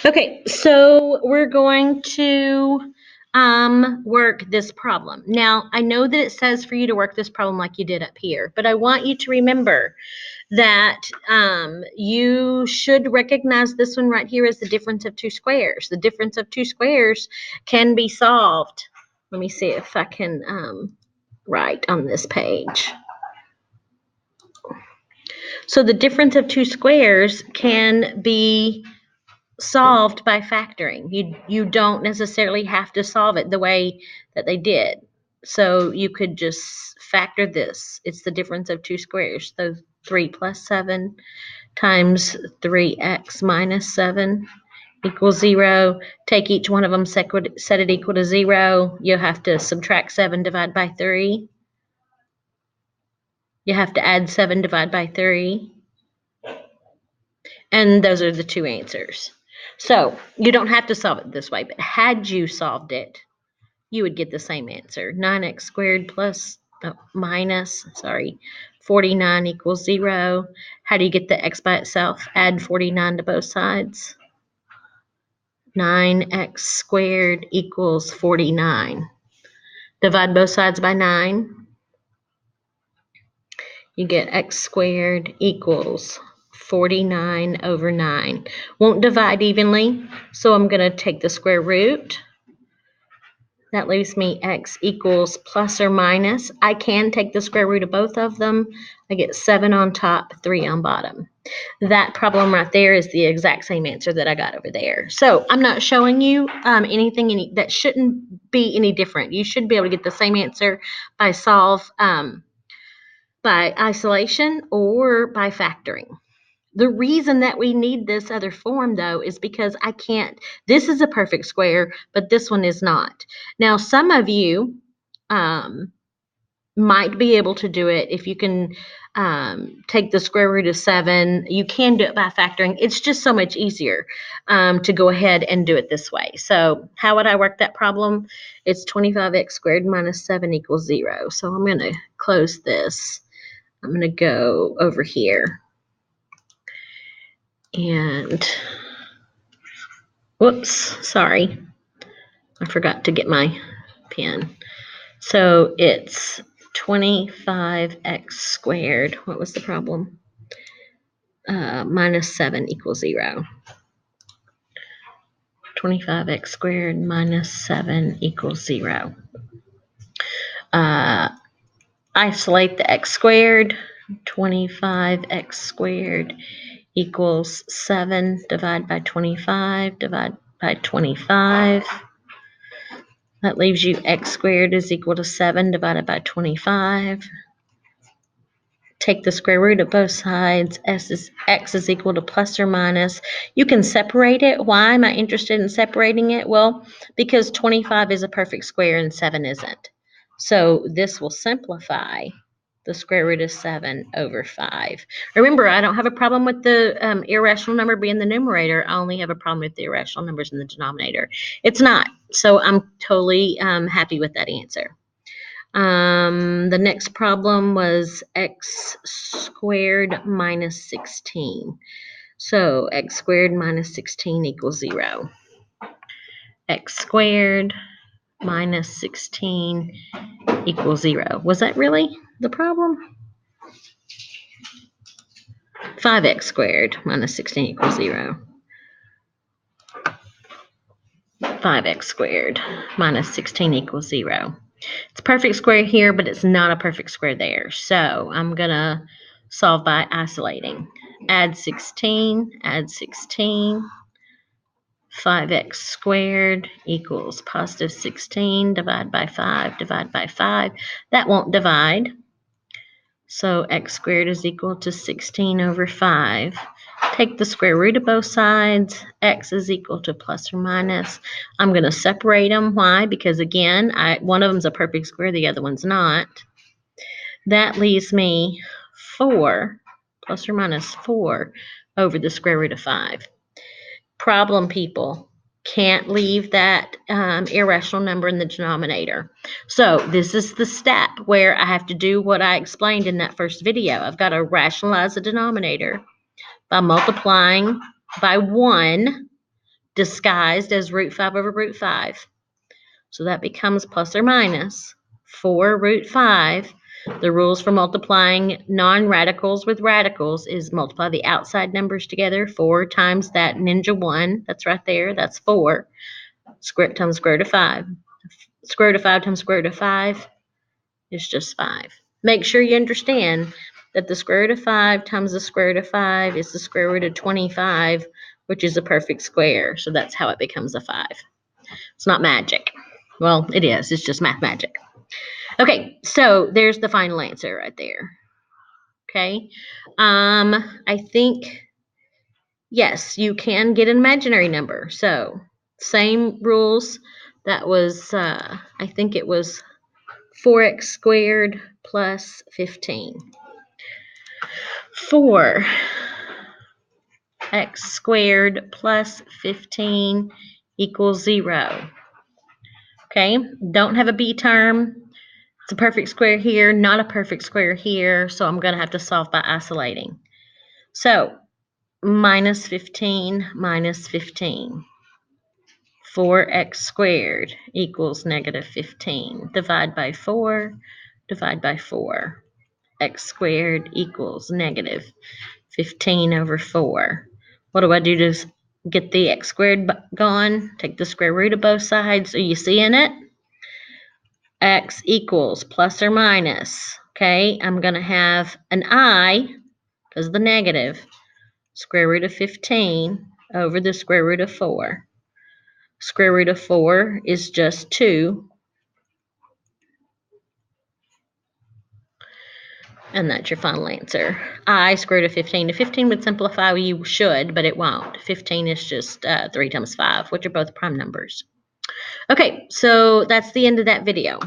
Okay, so we're going to work this problem. Now, I know that it says for you to work this problem like you did up here, but I want you to remember that you should recognize this one right here as the difference of two squares. The difference of two squares can be solved. Let me see if I can write on this page. So the difference of two squares can be solved by factoring. You don't necessarily have to solve it the way that they did. So you could just factor this. It's the difference of two squares. So 3 plus 7 times 3x minus 7 equals 0. Take each one of them, set it equal to 0. You'll have to subtract 7, divide by 3. You have to add 7, divide by 3. And those are the two answers. So you don't have to solve it this way, but had you solved it, you would get the same answer. 9x squared minus 49 equals 0. How do you get the x by itself? Add 49 to both sides. 9x squared equals 49. Divide both sides by 9. You get x squared equals 49 over 9. Won't divide evenly, so I'm going to take the square root. That leaves me x equals plus or minus. I can take the square root of both of them. I get 7 on top, 3 on bottom. That problem right there is the exact same answer that I got over there. So I'm not showing you anything that shouldn't be any different. You should be able to get the same answer by by isolation or by factoring. The reason that we need this other form, though, is because I can't, this is a perfect square, but this one is not. Now, some of you might be able to do it if you can take the square root of 7. You can do it by factoring. It's just so much easier to go ahead and do it this way. So how would I work that problem? It's 25x squared minus 7 equals 0. So I'm going to close this. I'm going to go over here. And whoops, sorry. I forgot to get my pen. So it's 25x squared. What was the problem? Minus 7 equals 0. 25x squared minus 7 equals 0. Isolate the x squared. 25x squared equals 7. Divide by 25. Divide by 25. That leaves you x squared is equal to 7 divided by 25. Take the square root of both sides. X is equal to plus or minus. You can separate it. Why am I interested in separating it? Well, because 25 is a perfect square and 7 isn't. So this will simplify the square root of 7 over 5. Remember, I don't have a problem with the irrational number being the numerator. I only have a problem with the irrational numbers in the denominator. It's not. So I'm totally happy with that answer. The next problem was x squared minus 16. So x squared minus 16 equals 0. X squared minus 16 equals 0. Was that really the problem? 5x squared minus 16 equals 0. 5x squared minus 16 equals 0. It's a perfect square here, but it's not a perfect square there. So I'm going to solve by isolating. Add 16, add 16. 5x squared equals positive 16. Divide by 5, divide by 5. That won't divide. So x squared is equal to 16 over 5. Take the square root of both sides. X is equal to plus or minus. I'm going to separate them. Why? Because again, one of them is a perfect square, the other one's not. That leaves me 4 plus or minus 4 over the square root of 5. Problem, people. Can't leave that irrational number in the denominator. So this is the step where I have to do what I explained in that first video. I've got to rationalize the denominator by multiplying by 1, disguised as root 5 over root 5. So that becomes plus or minus 4 root 5. The rules for multiplying non-radicals with radicals is multiply the outside numbers together. 4 times that ninja 1, that's right there, that's 4. Square times square root of 5. Square root of 5 times square root of 5 is just 5. Make sure you understand that the square root of 5 times the square root of 5 is the square root of 25, which is a perfect square. So that's how it becomes a 5. It's not magic. Well, it is. It's just math magic. Okay, so there's the final answer right there. Okay. I think, yes, you can get an imaginary number. So same rules. That was, I think it was 4x squared plus 15. 4x squared plus 15 equals 0. Okay, don't have a b term. It's a perfect square here, not a perfect square here, so I'm going to have to solve by isolating. So minus 15 minus 15. 4x squared equals negative 15. Divide by 4, divide by 4. X squared equals negative 15 over 4. What do I do to get the x squared gone? Take the square root of both sides. Are you seeing it? X equals plus or minus. Okay, I'm going to have an I, because of the negative, square root of 15 over the square root of 4. Square root of 4 is just 2. And that's your final answer. I square root of 15. The 15 would simplify, you should, but it won't. 15 is just 3 times 5, which are both prime numbers. Okay, so that's the end of that video.